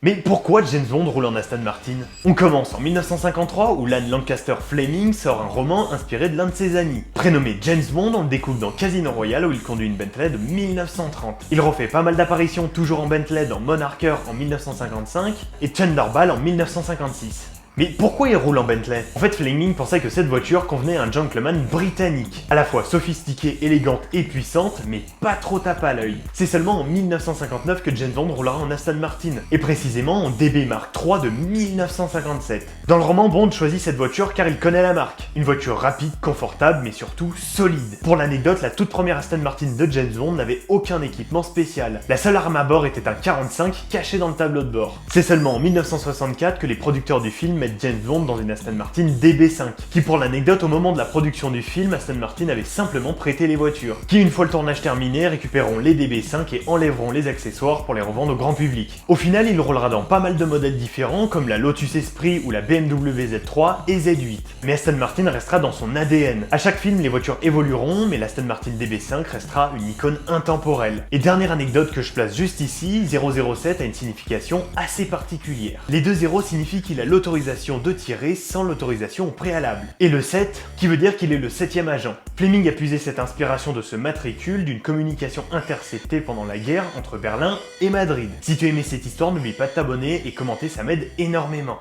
Mais pourquoi James Bond roule en Aston Martin? On commence en 1953 où Ian Lancaster Fleming sort un roman inspiré de l'un de ses amis. Prénommé James Bond, on le découvre dans Casino Royale où il conduit une Bentley de 1930. Il refait pas mal d'apparitions toujours en Bentley dans Monarcher en 1955 et Thunderball en 1956. Mais pourquoi il roule en Bentley? En fait, Fleming pensait que cette voiture convenait à un gentleman britannique, à la fois sophistiquée, élégante et puissante, mais pas trop tape à l'œil. C'est seulement en 1959 que James Bond roulera en Aston Martin, et précisément en DB Mark III de 1957. Dans le roman, Bond choisit cette voiture car il connaît la marque. Une voiture rapide, confortable, mais surtout solide. Pour l'anecdote, la toute première Aston Martin de James Bond n'avait aucun équipement spécial. La seule arme à bord était un 45 caché dans le tableau de bord. C'est seulement en 1964 que les producteurs du film mettent James Bond dans une Aston Martin DB5, qui pour l'anecdote, au moment de la production du film, Aston Martin avait simplement prêté les voitures, qui une fois le tournage terminé, récupéreront les DB5 et enlèveront les accessoires pour les revendre au grand public. Au final, il roulera dans pas mal de modèles différents, comme la Lotus Esprit ou la BMW Z3 et Z8. Mais Aston Martin restera dans son ADN. À chaque film, les voitures évolueront, mais l'Aston Martin DB5 restera une icône intemporelle. Et dernière anecdote que je place juste ici, 007 a une signification assez particulière. Les deux 0 signifient qu'il a l'autorisation de tirer sans l'autorisation au préalable. Et le 7, qui veut dire qu'il est le 7e agent. Fleming a puisé cette inspiration de ce matricule d'une communication interceptée pendant la guerre entre Berlin et Madrid. Si tu aimais cette histoire, n'oublie pas de t'abonner et commenter, ça m'aide énormément.